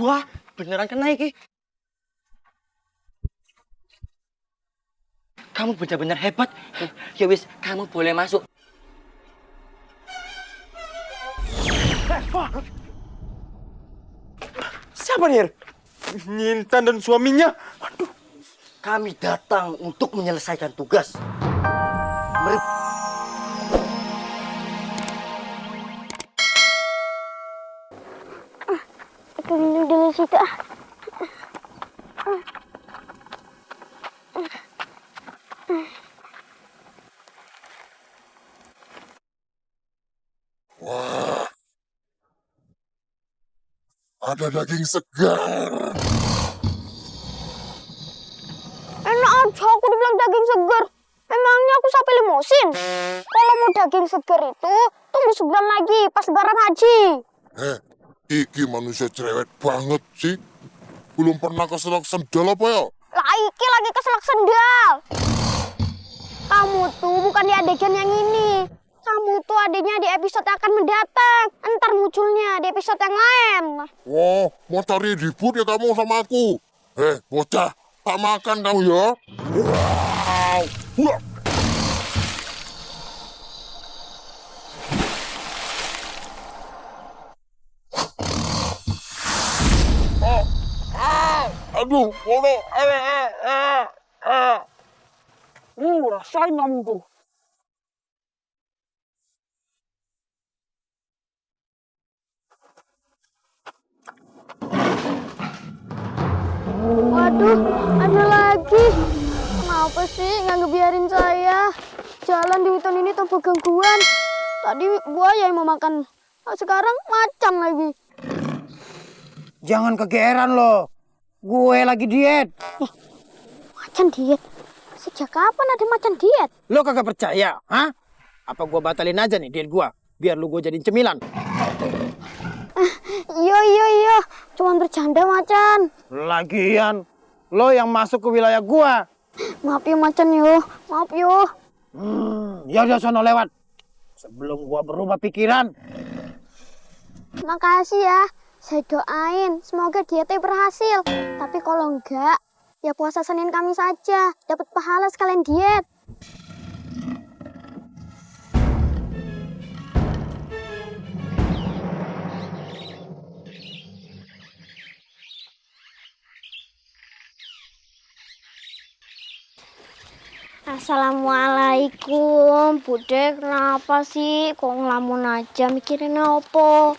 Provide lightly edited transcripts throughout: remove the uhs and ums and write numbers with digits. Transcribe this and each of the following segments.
Wah, beneran kena iki. Kamu benar-benar hebat. Ya wis, kamu boleh masuk. Siapa nih? Intan dan suaminya. Aduh, kami datang untuk menyelesaikan tugas. Aku minum dulu situ ah. Wah, ada daging segar. Enak aja aku dibilang daging segar. Emangnya aku sampai limosin? Kalau mau daging segar itu tunggu sebulan lagi pas lebaran haji. Iki manusia cerewet banget sih. Belum pernah keselak sendal apa ya? Lah iki lagi keselak sendal. Kamu tuh bukan di adegan yang ini. Kamu tuh adanya di episode yang akan mendatang. Ntar munculnya di episode yang lain. Wah, mau cari ribut ya kamu sama aku. Bocah, tak makan kamu ya. Wow. Wah. Aduh, bodoh. Rasain kamu tuh. Waduh, ada lagi. Kenapa sih nggak ngebiarin saya jalan di hutan ini tanpa gangguan? Tadi buaya yang mau makan, nah, sekarang macan lagi. Jangan kegeeran lo. Gue lagi diet. Macan diet? Sejak kapan ada macan diet? Lo kagak percaya? Hah? Apa gue batalin aja nih diet gue? Biar lu gue jadiin cemilan. Iya. Cuman bercanda macan. Lagian, lo yang masuk ke wilayah gue. Maaf ya macan yo. Maaf yo. Ya udah sono lewat. Sebelum gue berubah pikiran. Makasih ya. Saya doain semoga dietnya berhasil. Tapi kalau enggak, ya puasa Senin Kamis saja. Dapat pahala sekalian diet. Assalamualaikum, Budek. Kenapa sih? Kok ngelamun aja, mikirin apa?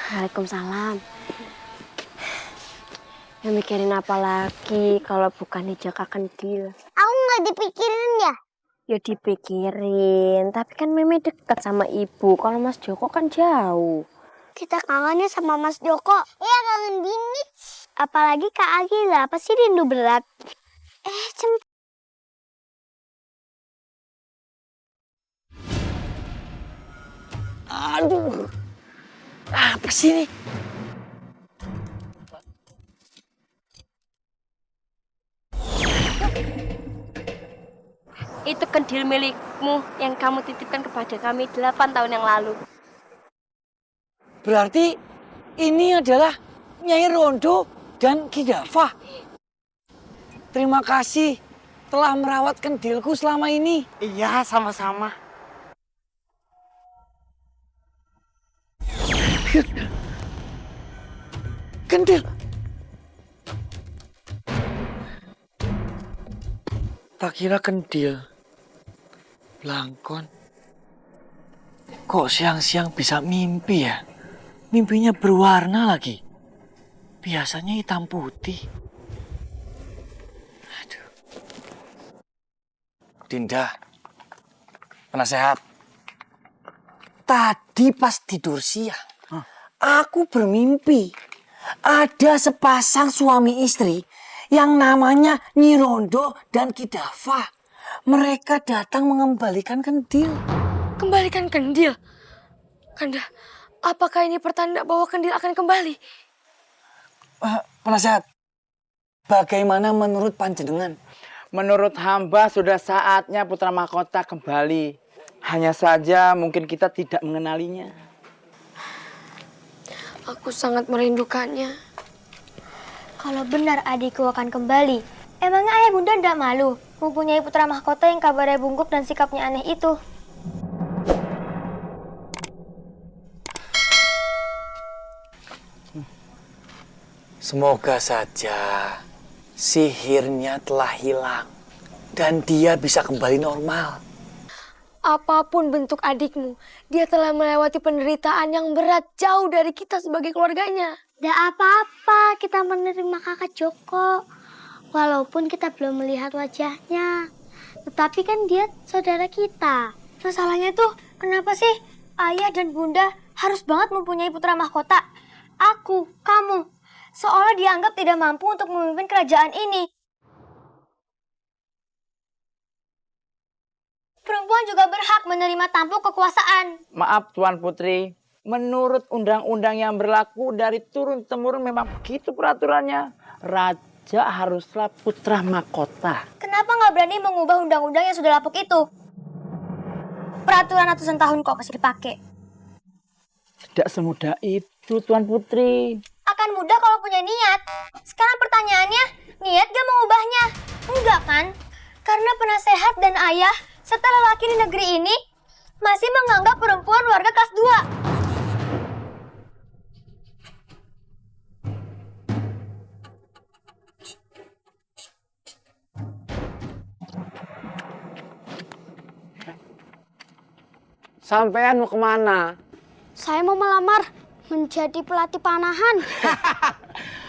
Waalaikumsalam. Ya mikirin apa lagi kalau bukan hijaka kendil? Aku nggak dipikirin ya? Ya dipikirin, tapi kan Meme dekat sama ibu. Kalau Mas Joko kan jauh. Kita kangennya sama Mas Joko. Iya, kangen bingit. Apalagi Kak Agila, pasti rindu berat. Aduh, apa sih ini? Itu kendil milikmu yang kamu titipkan kepada kami 8 tahun yang lalu. Berarti ini adalah Nyai Rondo dan Ki Dafa. Terima kasih telah merawat kendilku selama ini. Iya, sama-sama. Kendil. Tak kira kendil. Blangkon. Kok siang-siang bisa mimpi ya? Mimpinya berwarna lagi. Biasanya hitam putih. Aduh. Dinda, penasehat. Tadi pas tidur siang, aku bermimpi ada sepasang suami istri yang namanya Nyi Rondo dan Ki Dafa. Mereka datang mengembalikan kendil. Kembalikan kendil? Kanda, apakah ini pertanda bahwa kendil akan kembali? Penasehat, bagaimana menurut panjenengan? Menurut hamba sudah saatnya putra mahkota kembali. Hanya saja mungkin kita tidak mengenalinya. Aku sangat merindukannya. Kalau benar adikku akan kembali, emangnya ayah bunda tidak malu mempunyai putra mahkota yang kabarnya bungkuk dan sikapnya aneh itu? Semoga saja sihirnya telah hilang dan dia bisa kembali normal. Apapun bentuk adikmu, dia telah melewati penderitaan yang berat jauh dari kita sebagai keluarganya. Tidak apa-apa kita menerima kakak Joko. Walaupun kita belum melihat wajahnya. Tetapi kan dia saudara kita. Masalahnya tuh, kenapa sih ayah dan bunda harus banget mempunyai putra mahkota? Aku, kamu, seolah dianggap tidak mampu untuk memimpin kerajaan ini. Perempuan juga berhak menerima tampuk kekuasaan. Maaf Tuan Putri, menurut undang-undang yang berlaku dari turun-temurun memang begitu peraturannya. Raja haruslah putra mahkota. Kenapa nggak berani mengubah undang-undang yang sudah lapuk itu? Peraturan ratusan tahun kok masih dipakai. Tidak semudah itu Tuan Putri. Akan mudah kalau punya niat. Sekarang pertanyaannya, niat gak mengubahnya? Enggak kan? Karena penasehat dan ayah serta lelaki di negeri ini masih menganggap perempuan warga kelas 2. Sampean mau kemana? Saya mau melamar menjadi pelatih panahan.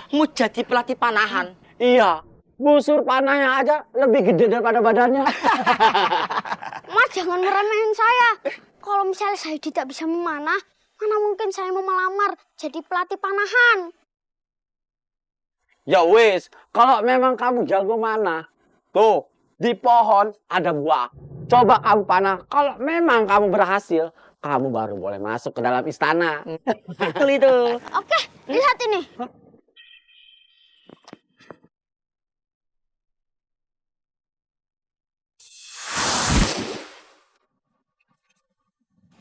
Mau jadi pelatih panahan? Iya, busur panahnya aja lebih gede daripada badannya. Mas jangan meremehin saya. Kalau misalnya saya tidak bisa memanah, mana mungkin saya mau melamar jadi pelatih panahan. Ya wis, kalau memang kamu jago mana, tuh di pohon ada buah. Coba kamu panah, kalau memang kamu berhasil, kamu baru boleh masuk ke dalam istana. Betul itu. Oke, lihat ini.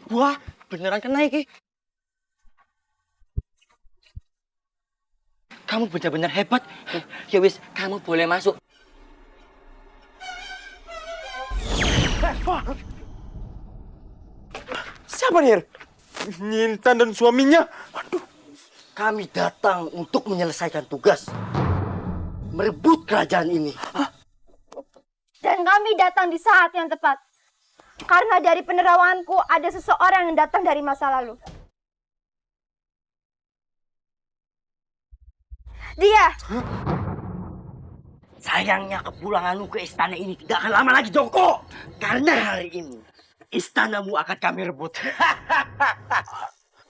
Wah, beneran kena iki. Kamu benar-benar hebat. Ya wis, kamu boleh masuk. Siapa nih? Intan dan suaminya. Aduh. Kami datang untuk menyelesaikan tugas. Merebut kerajaan ini. Dan kami datang di saat yang tepat. Karena dari penerawanganku ada seseorang yang datang dari masa lalu. Dia. Sayangnya kepulanganmu ke istana ini tidak akan lama lagi, Joko. Karena hari ini istanamu akan kami rebut.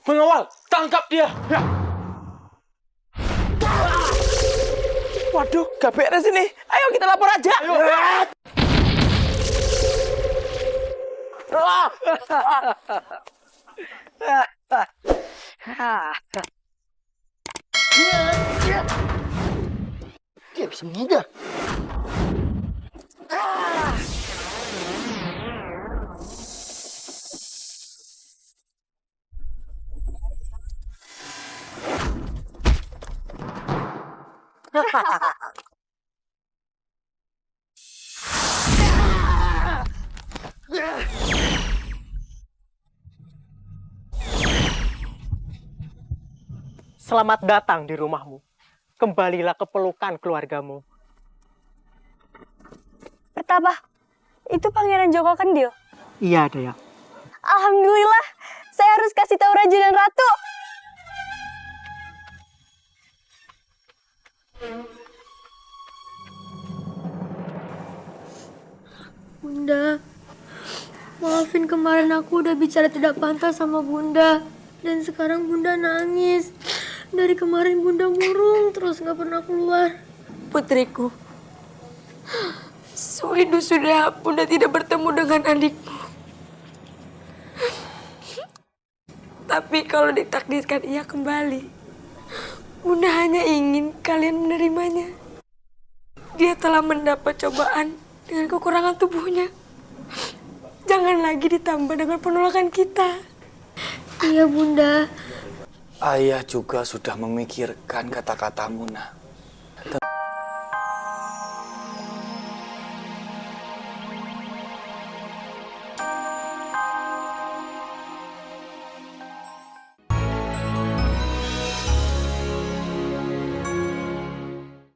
Pengawal, tangkap dia. Ya. Waduh, gak beres ini. Ayo kita lapor aja. Ayo. Dia bisa menghindar. Selamat datang di rumahmu. Kembalilah ke pelukan keluargamu. Betapa? Itu Pangeran Joko Kendil. Iya, Dea. Alhamdulillah, saya harus kasih tahu Raja dan Ratu. Bunda, maafin kemarin aku udah bicara tidak pantas sama Bunda. Dan sekarang Bunda nangis. Dari kemarin Bunda murung terus gak pernah keluar. Putriku, sudah Bunda tidak bertemu dengan adikmu. Tapi kalau ditakdirkan ia kembali, Bunda hanya ingin kalian menerimanya. Dia telah mendapat cobaan dengan kekurangan tubuhnya. Jangan lagi ditambah dengan penolakan kita. Iya Bunda, Ayah juga sudah memikirkan kata-katamu, nak.